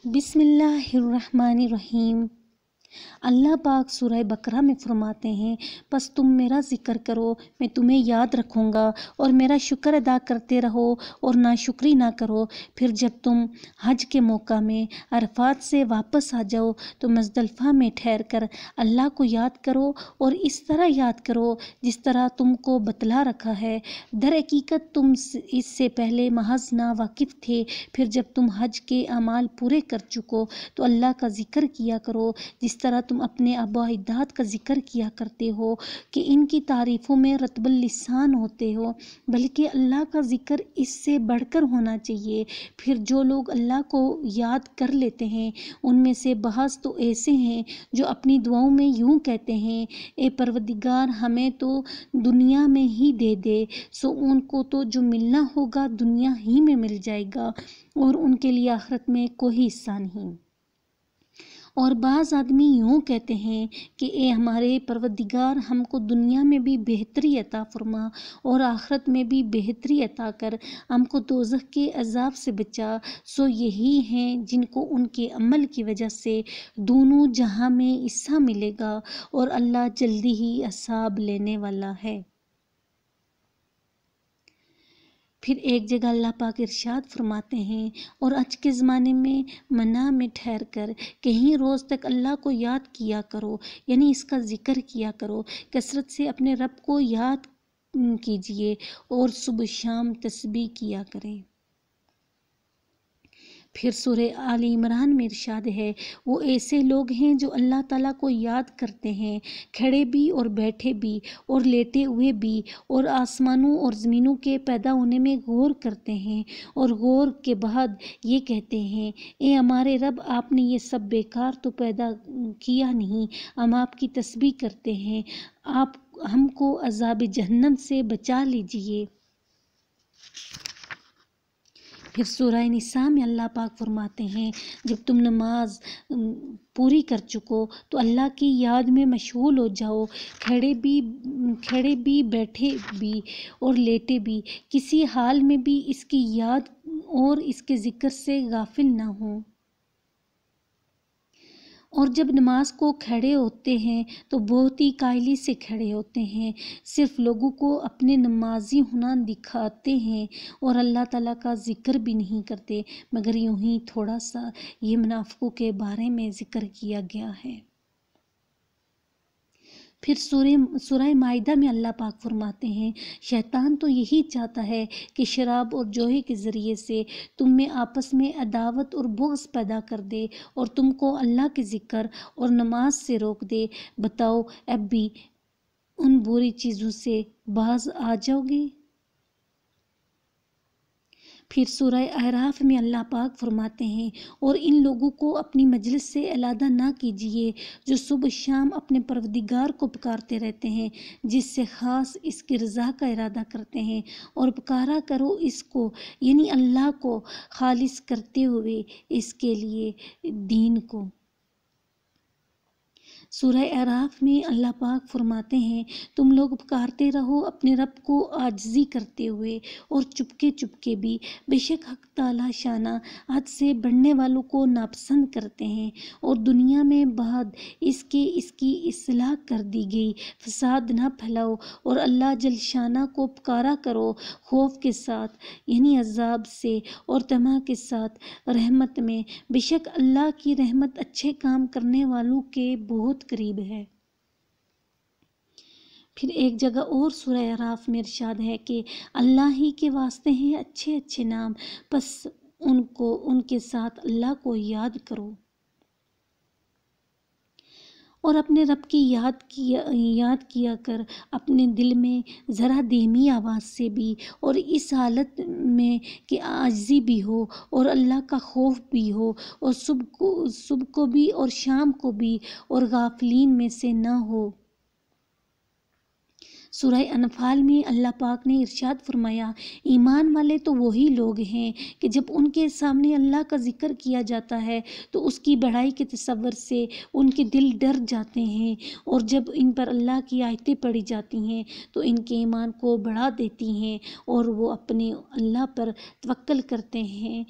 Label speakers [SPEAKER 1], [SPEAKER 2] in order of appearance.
[SPEAKER 1] بسم اللہ الرحمن الرحیم۔ اللہ پاک سورہ بقرہ میں فرماتے ہیں، پس تم میرا ذکر کرو، میں تمہیں یاد رکھوں گا، اور میرا شکر ادا کرتے رہو اور ناشکری نہ کرو۔ پھر جب تم حج کے موقع میں عرفات سے واپس آ جاؤ تو مزدلفہ میں ٹھہر کر اللہ کو یاد کرو اور اس طرح یاد کرو جس طرح تم کو بتلا رکھا ہے۔ در حقیقت تم اس سے پہلے محض نا واقف تھے، پھر جب تم حج کے اعمال پورے کر چکو تو اللہ کا ذکر کیا کرو جس طرح تم اپنے آباء و اجداد کا ذکر کیا کرتے ہو کہ ان کی تعریفوں میں رطب اللسان ہوتے ہو، بلکہ اللہ کا ذکر اس سے بڑھ کر ہونا چاہیے۔ پھر جو لوگ اللہ کو یاد کر لیتے ہیں ان میں سے بعض تو ایسے ہیں جو اپنی دعاؤں میں یوں کہتے ہیں، اے پروردگار ہمیں تو دنیا میں ہی دے دے، سو ان کو تو جو ملنا ہوگا دنیا ہی میں مل جائے گا اور ان کے لیے آخرت میں کوئی حصہ نہیں۔ اور بعض آدمی یوں کہتے ہیں کہ اے ہمارے پروردگار ہم کو دنیا میں بھی بہتری عطا فرما اور آخرت میں بھی بہتری عطا کر، ہم کو دوزخ کے عذاب سے بچا۔ سو یہی ہیں جن کو ان کے عمل کی وجہ سے دونوں جہاں میں حصہ ملے گا اور اللہ جلدی ہی حساب لینے والا ہے۔ پھر ایک جگہ اللہ پاک ارشاد فرماتے ہیں، اور حج کے زمانے میں منا میں ٹھہر کر کہیں روز تک اللہ کو یاد کیا کرو، یعنی اس کا ذکر کیا کرو، کثرت سے اپنے رب کو یاد کیجیے اور صبح شام تسبیح کیا کریں۔ پھر سورہ آل عمران میں ارشاد ہے، وہ ایسے لوگ ہیں جو اللہ تعالیٰ کو یاد کرتے ہیں، کھڑے بھی اور بیٹھے بھی اور لیٹے ہوئے بھی، اور آسمانوں اور زمینوں کے پیدا ہونے میں غور کرتے ہیں، اور غور کے بعد یہ کہتے ہیں، اے ہمارے رب آپ نے یہ سب بیکار تو پیدا کیا نہیں، ہم آپ کی تسبیح کرتے ہیں، آپ ہم کو عذاب جہنم سے بچا لیجئے۔ پھر سورہ نساء میں اللہ پاک فرماتے ہیں، جب تم نماز پوری کر چکو تو اللہ کی یاد میں مشغول ہو جاؤ، کھڑے بھی بیٹھے بھی اور لیٹے بھی، کسی حال میں بھی اس کی یاد اور اس کے ذکر سے غافل نہ ہو۔ اور جب نماز کو کھڑے ہوتے ہیں تو بہت ہی قائلی سے کھڑے ہوتے ہیں، صرف لوگوں کو اپنے نمازی ہونا دکھاتے ہیں اور اللہ تعالیٰ کا ذکر بھی نہیں کرتے، مگر یوں ہی تھوڑا سا۔ یہ منافقوں کے بارے میں ذکر کیا گیا ہے۔ پھر سورہ مائدہ میں اللہ پاک فرماتے ہیں، شیطان تو یہی چاہتا ہے کہ شراب اور جوئے کے ذریعے سے تم میں آپس میں عداوت اور بغض پیدا کر دے اور تم کو اللہ کے ذکر اور نماز سے روک دے۔ بتاؤ اب بھی ان بری چیزوں سے باز آ جاؤ گے؟ پھر سورہ اعراف میں اللہ پاک فرماتے ہیں، اور ان لوگوں کو اپنی مجلس سے علیحدہ نہ کیجیے جو صبح شام اپنے پروردگار کو پکارتے رہتے ہیں، جس سے خاص اس کی رضا کا ارادہ کرتے ہیں، اور پکارا کرو اس کو، یعنی اللہ کو، خالص کرتے ہوئے اس کے لیے دین کو۔ سورہ اعراف میں اللہ پاک فرماتے ہیں، تم لوگ پکارتے رہو اپنے رب کو عاجزی کرتے ہوئے اور چپکے چپکے بھی، بے شک حق تعالیٰ شانہ حد سے بڑھنے والوں کو ناپسند کرتے ہیں، اور دنیا میں بعد اس کی اصلاح کر دی گئی، فساد نہ پھیلاؤ اور اللہ جل شانہ کو پکارا کرو خوف کے ساتھ، یعنی عذاب سے، اور طمع کے ساتھ رحمت میں، بے شک اللہ کی رحمت اچھے کام کرنے والوں کے بہت قریب ہے۔ پھر ایک جگہ اور سورہ اعراف میں ارشاد ہے کہ اللہ ہی کے واسطے ہیں اچھے اچھے نام، پس ان کے ساتھ اللہ کو یاد کرو اور اپنے رب کی یاد کیا کر اپنے دل میں ذرا دھیمی آواز سے بھی، اور اس حالت میں کہ عاجزی بھی ہو اور اللہ کا خوف بھی ہو، اور صبح کو بھی اور شام کو بھی، اور غافلین میں سے نہ ہو۔ سورہ انفال میں اللہ پاک نے ارشاد فرمایا، ایمان والے تو وہی لوگ ہیں کہ جب ان کے سامنے اللہ کا ذکر کیا جاتا ہے تو اس کی بڑائی کے تصور سے ان کے دل ڈر جاتے ہیں، اور جب ان پر اللہ کی آیتیں پڑھی جاتی ہیں تو ان کے ایمان کو بڑھا دیتی ہیں اور وہ اپنے اللہ پر توکل کرتے ہیں۔